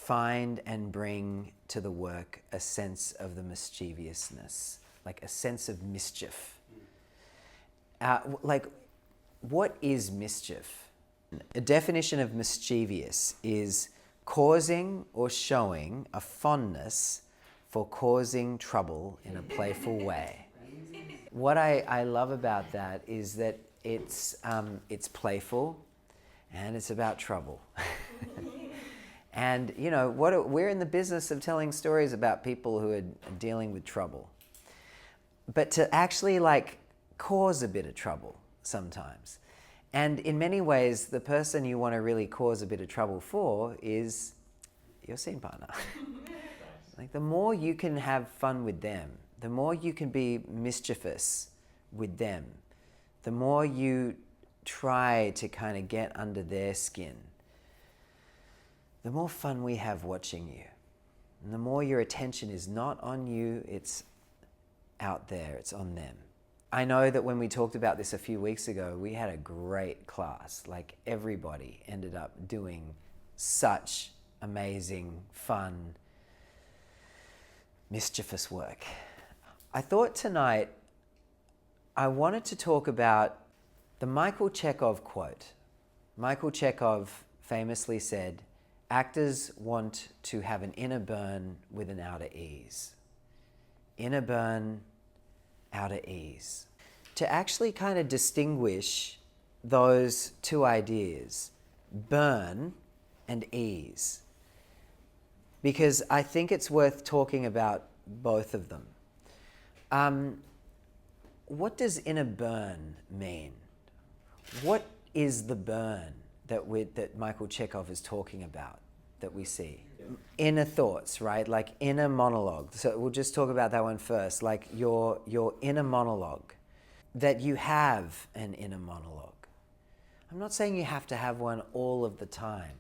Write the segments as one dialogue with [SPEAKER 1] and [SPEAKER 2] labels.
[SPEAKER 1] find and bring to the work a sense of the mischievousness, like a sense of mischief. Like, what is mischief? A definition of mischievous is causing or showing a fondness for causing trouble in a playful way. What I love about that is that it's playful and it's about trouble. And you know, we're in the business of telling stories about people who are dealing with trouble. But to actually like cause a bit of trouble sometimes. And in many ways, the person you want to really cause a bit of trouble for is your scene partner. Like, the more you can have fun with them, the more you can be mischievous with them, the more you try to kind of get under their skin, the more fun we have watching you. And the more your attention is not on you, it's out there, it's on them. I know that when we talked about this a few weeks ago, we had a great class. Like, everybody ended up doing such amazing, fun, mischievous work. I thought tonight I wanted to talk about the Michael Chekhov quote. Michael Chekhov famously said, "Actors want to have an inner burn with an outer ease." Inner burn, outer ease. To actually kind of distinguish those two ideas, burn and ease, because I think it's worth talking about both of them. What does inner burn mean? What is the burn that Michael Chekhov is talking about, that we see? Yeah. Inner thoughts, right? Like inner monologue. So we'll just talk about that one first. Like your inner monologue, that you have an inner monologue. I'm not saying you have to have one all of the time,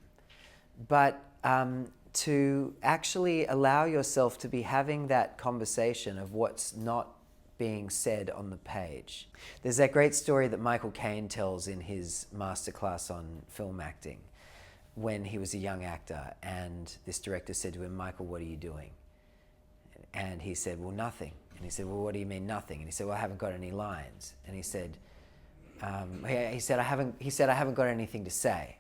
[SPEAKER 1] but to actually allow yourself to be having that conversation of what's not being said on the page. There's that great story that Michael Caine tells in his masterclass on film acting, when he was a young actor and this director said to him, "Michael, what are you doing?" And he said, "Well, nothing." And he said, "Well, what do you mean nothing?" And he said, "Well, I haven't got any lines." And he said, I haven't got anything to say."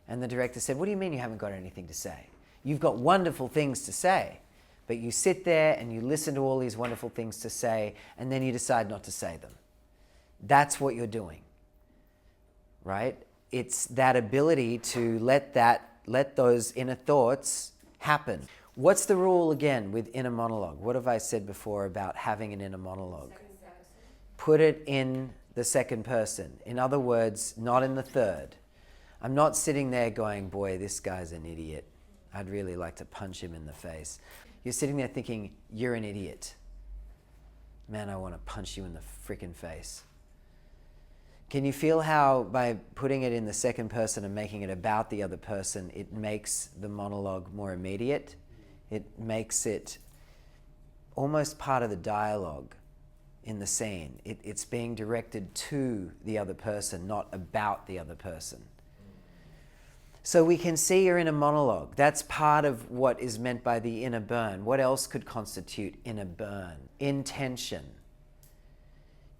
[SPEAKER 1] And the director said, "What do you mean you haven't got anything to say? You've got wonderful things to say, but you sit there and you listen to all these wonderful things to say, and then you decide not to say them. That's what you're doing, right? It's that ability to let those inner thoughts happen." What's the rule again with inner monologue? What have I said before about having an inner monologue? Put it in the second person. In other words, not in the third. I'm not sitting there going, "Boy, this guy's an idiot. I'd really like to punch him in the face." You're sitting there thinking, "You're an idiot. Man, I want to punch you in the freaking face." Can you feel how by putting it in the second person and making it about the other person, it makes the monologue more immediate? It makes it almost part of the dialogue in the scene. It's being directed to the other person, not about the other person. So we can see your inner monologue. That's part of what is meant by the inner burn. What else could constitute inner burn? Intention.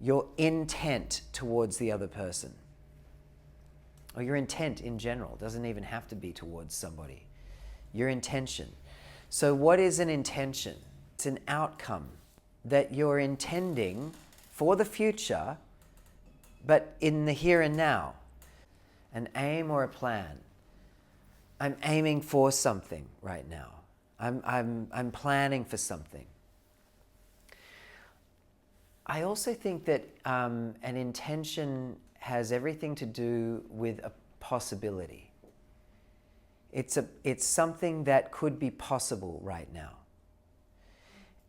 [SPEAKER 1] Your intent towards the other person. Or your intent in general. It doesn't even have to be towards somebody. Your intention. So what is an intention? It's an outcome that you're intending for the future, but in the here and now. An aim or a plan. I'm aiming for something right now. I'm planning for something. I also think that an intention has everything to do with a possibility. It's something that could be possible right now.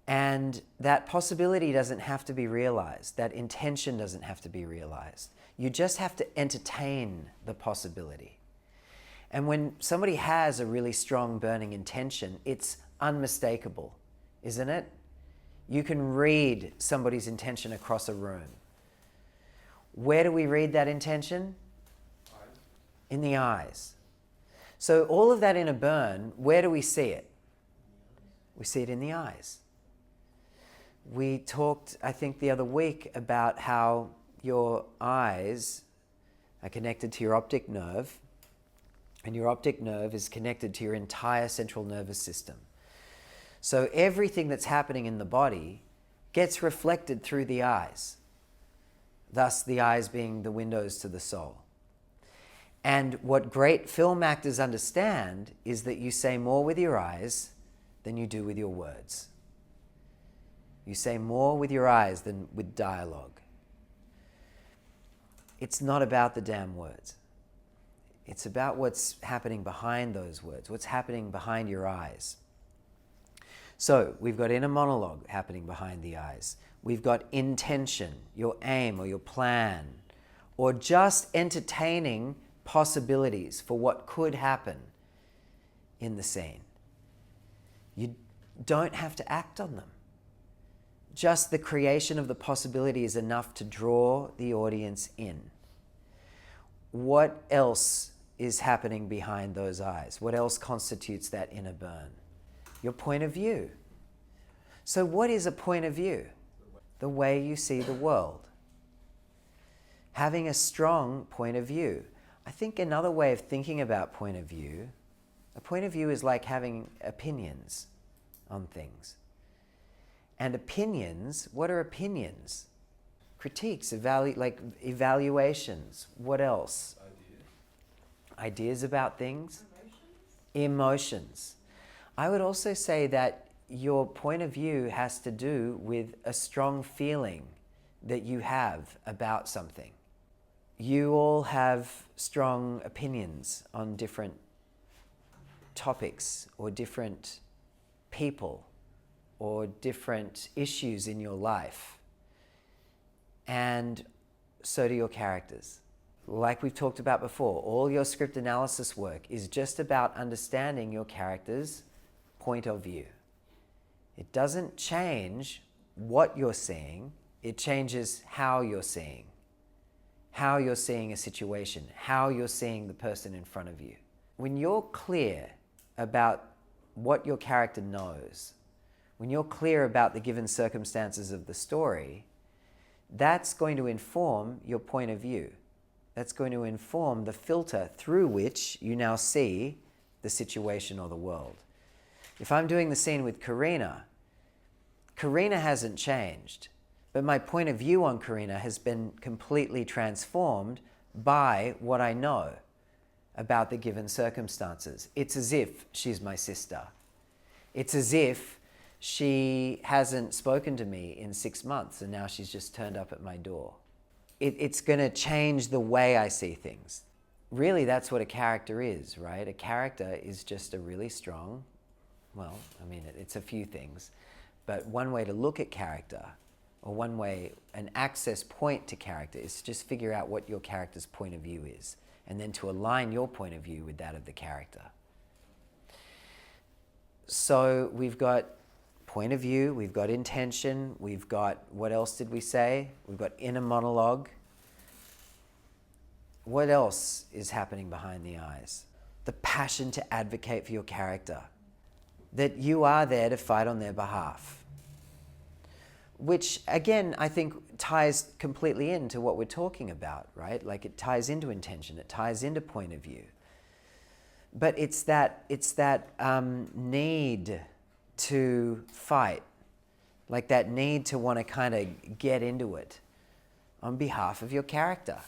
[SPEAKER 1] And that possibility doesn't have to be realized. That intention doesn't have to be realized. You just have to entertain the possibility. And when somebody has a really strong burning intention, it's unmistakable, isn't it? You can read somebody's intention across a room. Where do we read that intention? In the eyes. So all of that inner burn, where do we see it? We see it in the eyes. We talked, I think, the other week about how your eyes are connected to your optic nerve, and your optic nerve is connected to your entire central nervous system. So everything that's happening in the body gets reflected through the eyes, thus the eyes being the windows to the soul. And what great film actors understand is that you say more with your eyes than you do with your words. You say more with your eyes than with dialogue. It's not about the damn words. It's about what's happening behind those words, what's happening behind your eyes. So we've got inner monologue happening behind the eyes. We've got intention, your aim or your plan, or just entertaining possibilities for what could happen in the scene. You don't have to act on them. Just the creation of the possibility is enough to draw the audience in. What else is happening behind those eyes? What else constitutes that inner burn? Your point of view. So what is a point of view? The way you see the world. Having a strong point of view. I think another way of thinking about point of view, a point of view is like having opinions on things. And opinions, what are opinions? Critiques, evaluations. What else? Ideas about things? Emotions. I would also say that your point of view has to do with a strong feeling that you have about something. You all have strong opinions on different topics or different people or different issues in your life. And so do your characters. Like we've talked about before, all your script analysis work is just about understanding your character's point of view. It doesn't change what you're seeing, it changes how you're seeing a situation, how you're seeing the person in front of you. When you're clear about what your character knows, when you're clear about the given circumstances of the story, that's going to inform your point of view. That's going to inform the filter through which you now see the situation or the world. If I'm doing the scene with Karina, Karina hasn't changed, but my point of view on Karina has been completely transformed by what I know about the given circumstances. It's as if she's my sister. It's as if she hasn't spoken to me in 6 months and now she's just turned up at my door. It's going to change the way I see things. Really, that's what a character is, right? A character is just a really strong, well, I mean, it's a few things, but one way to look at character, or one way, an access point to character, is to just figure out what your character's point of view is, and then to align your point of view with that of the character. So we've got point of view, we've got intention, we've got, what else did we say? We've got inner monologue. What else is happening behind the eyes? The passion to advocate for your character. That you are there to fight on their behalf. Which, again, I think ties completely into what we're talking about, right? Like it ties into intention, it ties into point of view. But it's that need to fight, like that need to want to kind of get into it on behalf of your character.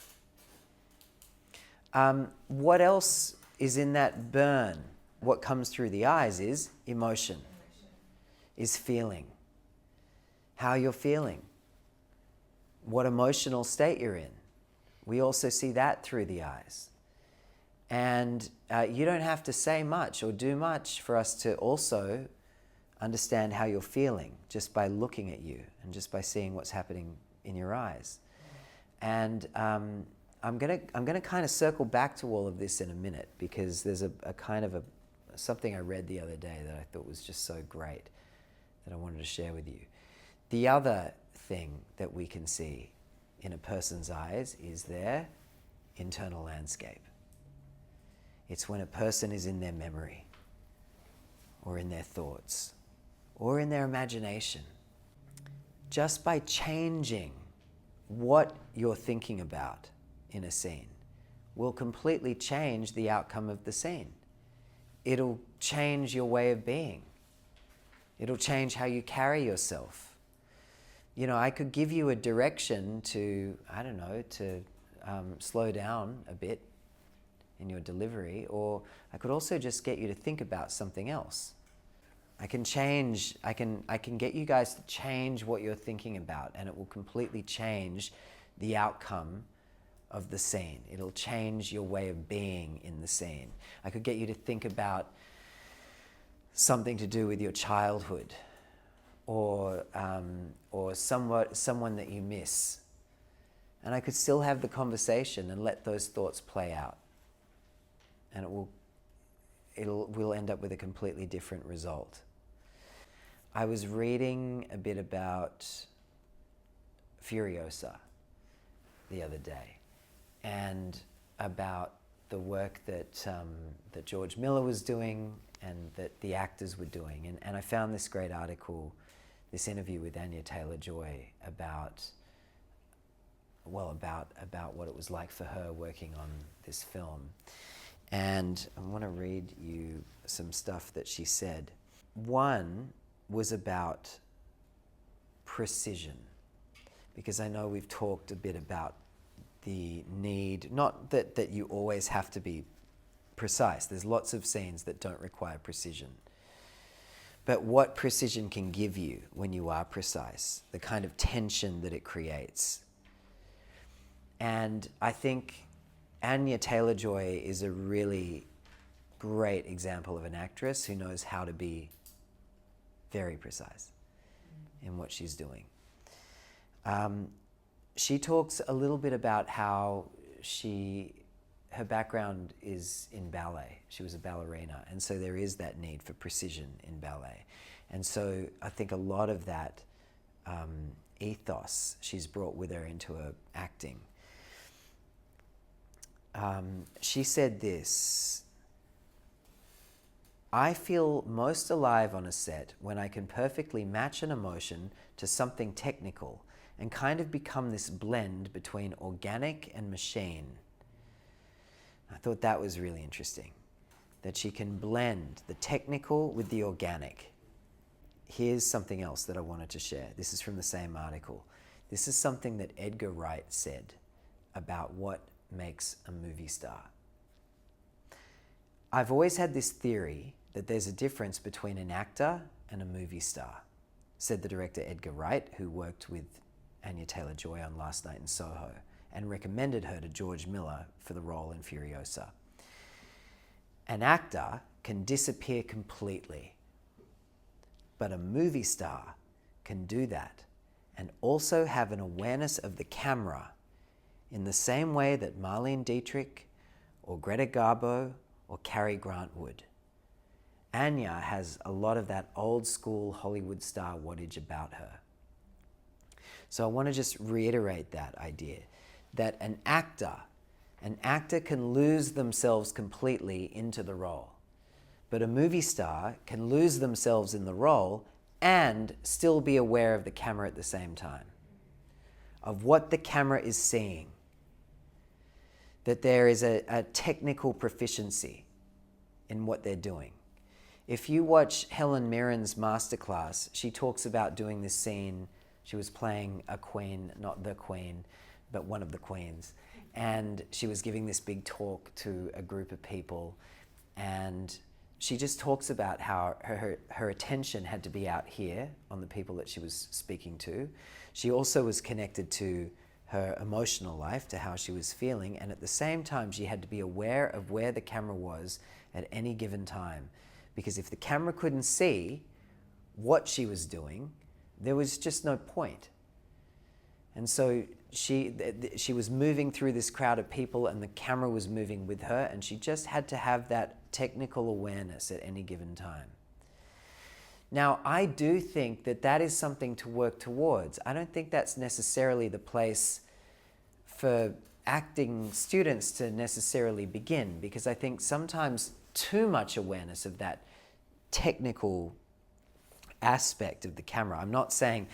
[SPEAKER 1] What else is in that burn? What comes through the eyes is emotion, is feeling. How you're feeling, what emotional state you're in. We also see that through the eyes. And you don't have to say much or do much for us to also understand how you're feeling just by looking at you and just by seeing what's happening in your eyes. And I'm gonna kind of circle back to all of this in a minute, because there's a kind of something I read the other day that I thought was just so great that I wanted to share with you. The other thing that we can see in a person's eyes is their internal landscape. It's when a person is in their memory, or in their thoughts, or in their imagination. Just by changing what you're thinking about in a scene will completely change the outcome of the scene. It'll change your way of being. It'll change how you carry yourself. You know, I could give you a direction to, I don't know, to slow down a bit in your delivery, or I could also just get you to think about something else. I can get you guys to change what you're thinking about, and it will completely change the outcome of the scene. It'll change your way of being in the scene. I could get you to think about something to do with your childhood, or someone that you miss. And I could still have the conversation and let those thoughts play out. And we'll end up with a completely different result. I was reading a bit about Furiosa the other day, and about the work that George Miller was doing and that the actors were doing. And I found this great article, this interview with Anya Taylor-Joy about what it was like for her working on this film. And I want to read you some stuff that she said. One was about precision, because I know we've talked a bit about the need, not that you always have to be precise. There's lots of scenes that don't require precision. But what precision can give you when you are precise, the kind of tension that it creates. And I think Anya Taylor-Joy is a really great example of an actress who knows how to be very precise in what she's doing. She talks a little bit about how her background is in ballet. She was a ballerina, and so there is that need for precision in ballet. And so I think a lot of that ethos she's brought with her into her acting. She said this: "I feel most alive on a set when I can perfectly match an emotion to something technical and kind of become this blend between organic and machine." I thought that was really interesting, that she can blend the technical with the organic. Here's something else that I wanted to share. This is from the same article. This is something that Edgar Wright said about what makes a movie star. "I've always had this theory that there's a difference between an actor and a movie star," said the director Edgar Wright, who worked with Anya Taylor-Joy on Last Night in Soho and recommended her to George Miller for the role in Furiosa. "An actor can disappear completely, but a movie star can do that and also have an awareness of the camera in the same way that Marlene Dietrich or Greta Garbo or Cary Grant would. Anya has a lot of that old school Hollywood star wattage about her." So I want to just reiterate that idea, that an actor can lose themselves completely into the role, but a movie star can lose themselves in the role and still be aware of the camera at the same time, of what the camera is seeing, that there is a technical proficiency in what they're doing. If you watch Helen Mirren's masterclass, she talks about doing this scene. She was playing a queen, not the queen, but one of the queens. And she was giving this big talk to a group of people. And she just talks about how her attention had to be out here on the people that she was speaking to. She also was connected to her emotional life, to how she was feeling. And at the same time, she had to be aware of where the camera was at any given time. Because if the camera couldn't see what she was doing, there was just no point. And so she was moving through this crowd of people, and the camera was moving with her, and she just had to have that technical awareness at any given time. Now, I do think that that is something to work towards. I don't think that's necessarily the place for acting students to necessarily begin, because I think sometimes too much awareness of that technical aspect of the camera. I'm not saying,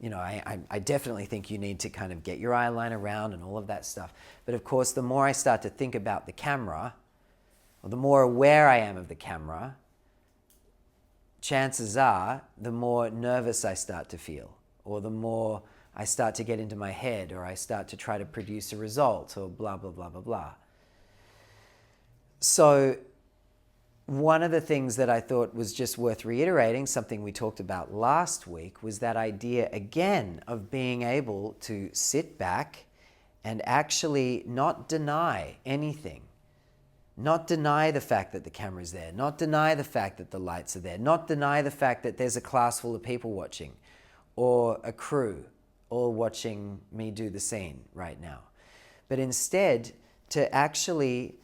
[SPEAKER 1] I definitely think you need to kind of get your eye line around and all of that stuff. But of course, the more I start to think about the camera, or the more aware I am of the camera, chances are the more nervous I start to feel, or the more I start to get into my head, or I start to try to produce a result, or blah, blah, blah, blah, blah. So one of the things that I thought was just worth reiterating, something we talked about last week, was that idea again of being able to sit back and actually not deny anything. Not deny the fact that the camera's there, not deny the fact that the lights are there, not deny the fact that there's a class full of people watching, or a crew all watching me do the scene right now. But instead, to actually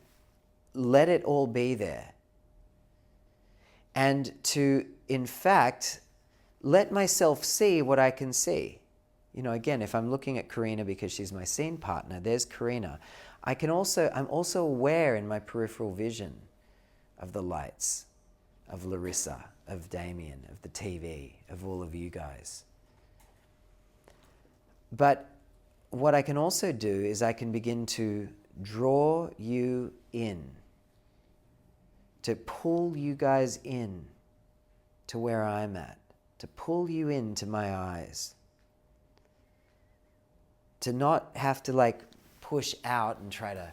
[SPEAKER 1] let it all be there. And to, in fact, let myself see what I can see. Again, if I'm looking at Karina because she's my scene partner, there's Karina. I'm also aware in my peripheral vision of the lights, of Larissa, of Damien, of the TV, of all of you guys. But what I can also do is I can begin to draw you in, to pull you guys in to where I'm at, to pull you into my eyes, to not have to push out and try to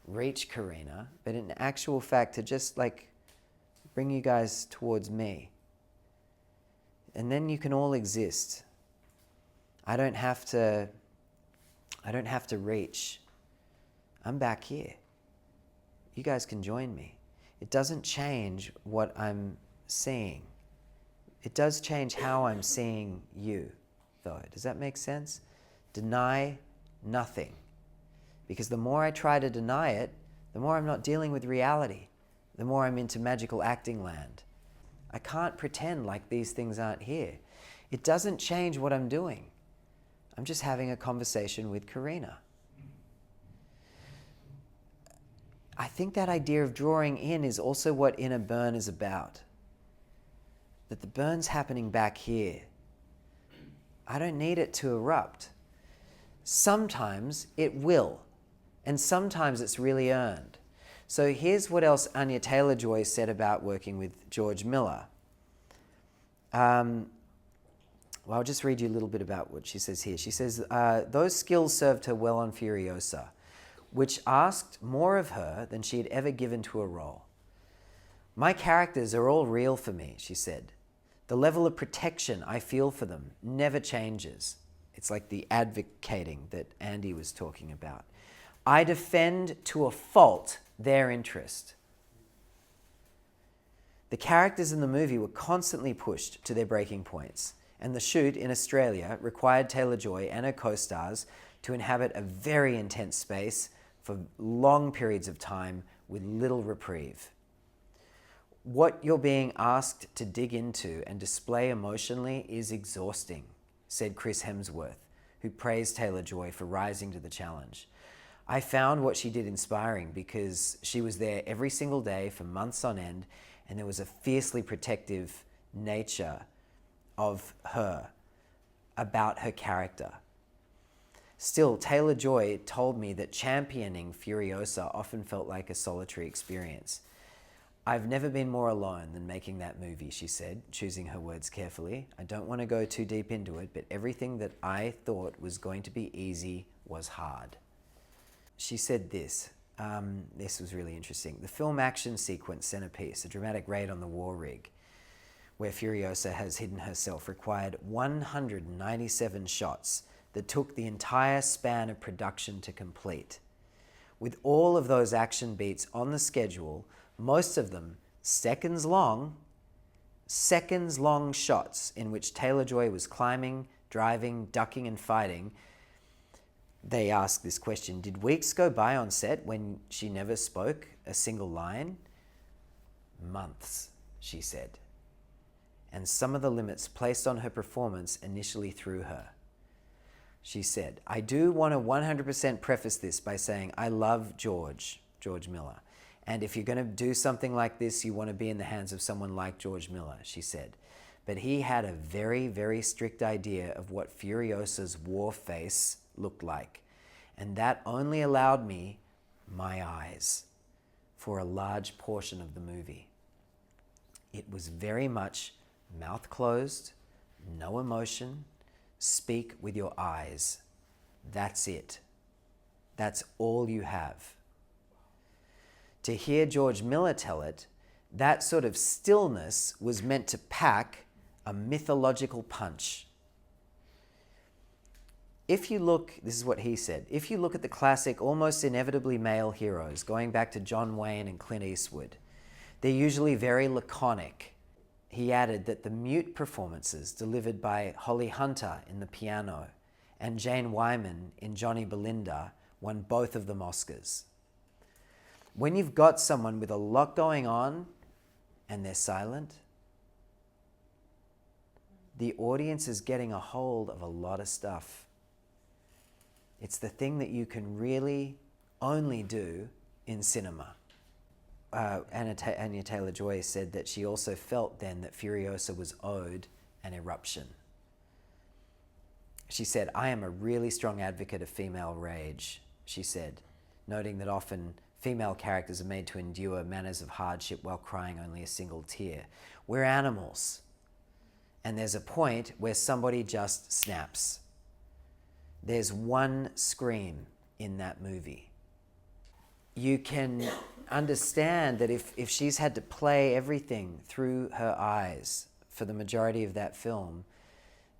[SPEAKER 1] reach Karina, but in actual fact to just bring you guys towards me. And then you can all exist. I don't have to reach. I'm back here. You guys can join me. It doesn't change what I'm seeing. It does change how I'm seeing you, though. Does that make sense? Deny nothing. Because the more I try to deny it, the more I'm not dealing with reality, the more I'm into magical acting land. I can't pretend like these things aren't here. It doesn't change what I'm doing. I'm just having a conversation with Karina. I think that idea of drawing in is also what inner burn is about. That the burn's happening back here. I don't need it to erupt. Sometimes it will, and sometimes it's really earned. So here's what else Anya Taylor-Joy said about working with George Miller. I'll just read you a little bit about what she says here. She says, those skills served her well on Furiosa, which asked more of her than she had ever given to a role. My characters are all real for me, she said. The level of protection I feel for them never changes. It's like the advocating that Andy was talking about. I defend to a fault their interest. The characters in the movie were constantly pushed to their breaking points, and the shoot in Australia required Taylor-Joy and her co-stars to inhabit a very intense space for long periods of time with little reprieve. What you're being asked to dig into and display emotionally is exhausting, said Chris Hemsworth, who praised Taylor-Joy for rising to the challenge. I found what she did inspiring because she was there every single day for months on end, and there was a fiercely protective nature of her about her character. Still, Taylor-Joy told me that championing Furiosa often felt like a solitary experience. I've never been more alone than making that movie, she said, choosing her words carefully. I don't want to go too deep into it, but everything that I thought was going to be easy was hard. She said this was really interesting. The film action sequence Centerpiece, a dramatic raid on the war rig, where Furiosa has hidden herself, required 197 shots that took the entire span of production to complete. With all of those action beats on the schedule, most of them seconds long shots in which Taylor-Joy was climbing, driving, ducking, and fighting. They asked this question, did weeks go by on set when she never spoke a single line? Months, she said. And some of the limits placed on her performance initially threw her. she said, I do want to 100% preface this by saying I love George Miller. And if you're going to do something like this, you want to be in the hands of someone like George Miller, she said. But he had a very, very strict idea of what Furiosa's war face looked like. And that only allowed me my eyes for a large portion of the movie. It was very much mouth closed, no emotion, speak with your eyes. That's it. That's all you have. To hear George Miller tell it, that sort of stillness was meant to pack a mythological punch. If you look, this is what he said, if you look at the classic, almost inevitably male heroes, going back to John Wayne and Clint Eastwood, they're usually very laconic. He added that the mute performances delivered by Holly Hunter in The Piano and Jane Wyman in Johnny Belinda won both of them Oscars. When you've got someone with a lot going on and they're silent, the audience is getting a hold of a lot of stuff. It's the thing that you can really only do in cinema. Anya Taylor-Joy said that she also felt then that Furiosa was owed an eruption. She said, I am a really strong advocate of female rage, she said, noting that often female characters are made to endure manners of hardship while crying only a single tear. We're animals. And there's a point where somebody just snaps. There's one scream in that movie. You can understand that if she's had to play everything through her eyes for the majority of that film,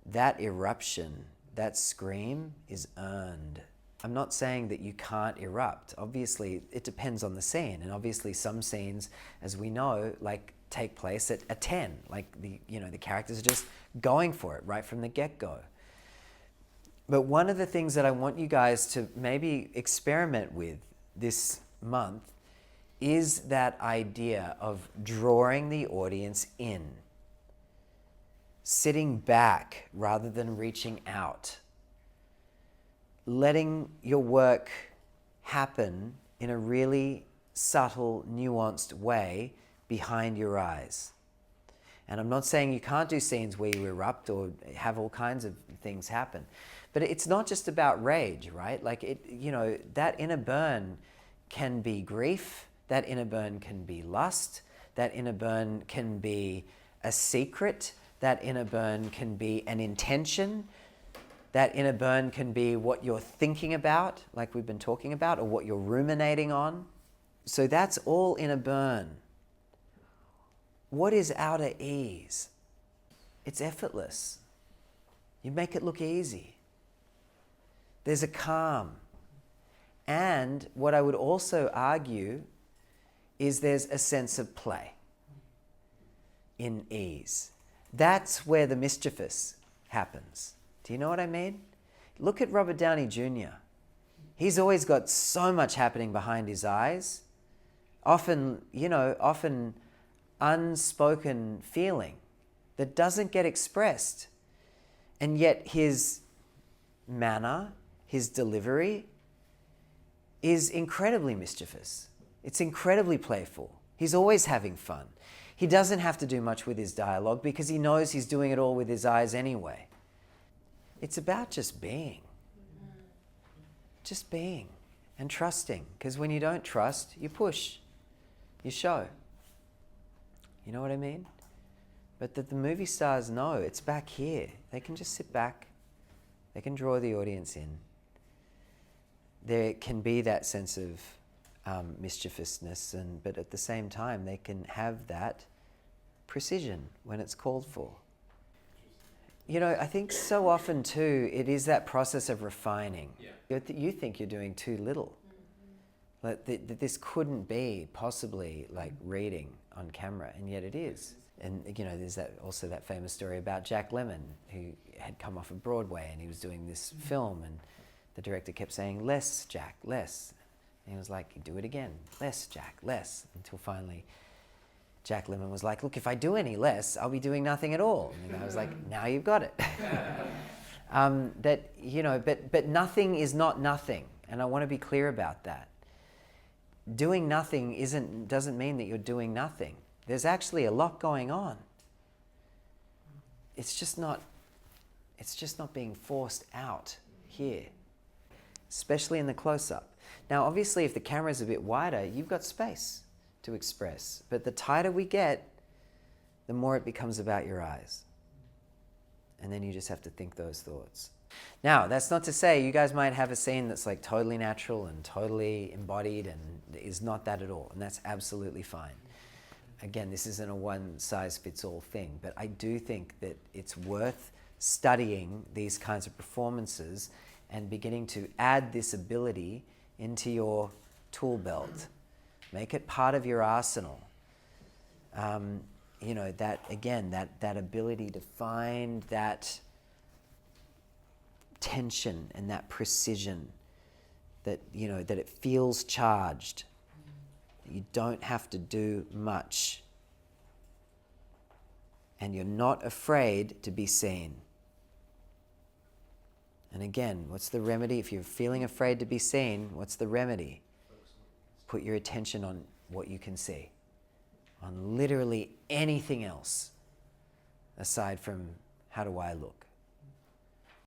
[SPEAKER 1] that eruption, that scream is earned. I'm not saying that you can't erupt. Obviously, it depends on the scene. And obviously some scenes, as we know, like take place at a 10. Like the characters are just going for it right from the get-go. But one of the things that I want you guys to maybe experiment with this month is that idea of drawing the audience in, sitting back rather than reaching out, letting your work happen in a really subtle, nuanced way behind your eyes. And I'm not saying you can't do scenes where you erupt or have all kinds of things happen, but it's not just about rage, right? Like that inner burn can be grief, that inner burn can be lust, that inner burn can be a secret, that inner burn can be an intention, that inner burn can be what you're thinking about, like we've been talking about, or what you're ruminating on. So that's all inner burn. What is outer ease? It's effortless. You make it look easy. There's a calm. And what I would also argue is there's a sense of play in ease. That's where the mischievous happens. Do you know what I mean? Look at Robert Downey Jr. He's always got so much happening behind his eyes. Often unspoken feeling that doesn't get expressed. And yet his manner, his delivery is incredibly mischievous. It's incredibly playful. He's always having fun. He doesn't have to do much with his dialogue because he knows he's doing it all with his eyes anyway. It's about just being. Just being and trusting. Because when you don't trust, you push. You show. You know what I mean? But that the movie stars know it's back here. They can just sit back. They can draw the audience in. There can be that sense of mischievousness, but at the same time, they can have that precision when it's called for. I think so often too, it is that process of refining. Yeah. You think you're doing too little. Like this couldn't be possibly like reading on camera, and yet it is. And there's that famous story about Jack Lemmon, who had come off of Broadway and he was doing this film, and the director kept saying, less, Jack, less. And he was like, do it again, less, Jack, less. Until finally, Jack Lemmon was like, look, if I do any less, I'll be doing nothing at all. And the guy was like, now you've got it. That, but nothing is not nothing. And I want to be clear about that. Doing nothing doesn't mean that you're doing nothing. There's actually a lot going on. It's just not being forced out here, especially in the close-up. Now, obviously, if the camera's a bit wider, you've got space to express. But the tighter we get, the more it becomes about your eyes. And then you just have to think those thoughts. Now, that's not to say you guys might have a scene that's like totally natural and totally embodied and is not that at all. And that's absolutely fine. Again, this isn't a one-size-fits-all thing, but I do think that it's worth studying these kinds of performances and beginning to add this ability into your tool belt. Make it part of your arsenal. That ability to find that tension and that precision, that it feels charged. You don't have to do much. And you're not afraid to be seen. And again, what's the remedy? If you're feeling afraid to be seen, what's the remedy? Put your attention on what you can see, on literally anything else aside from how do I look.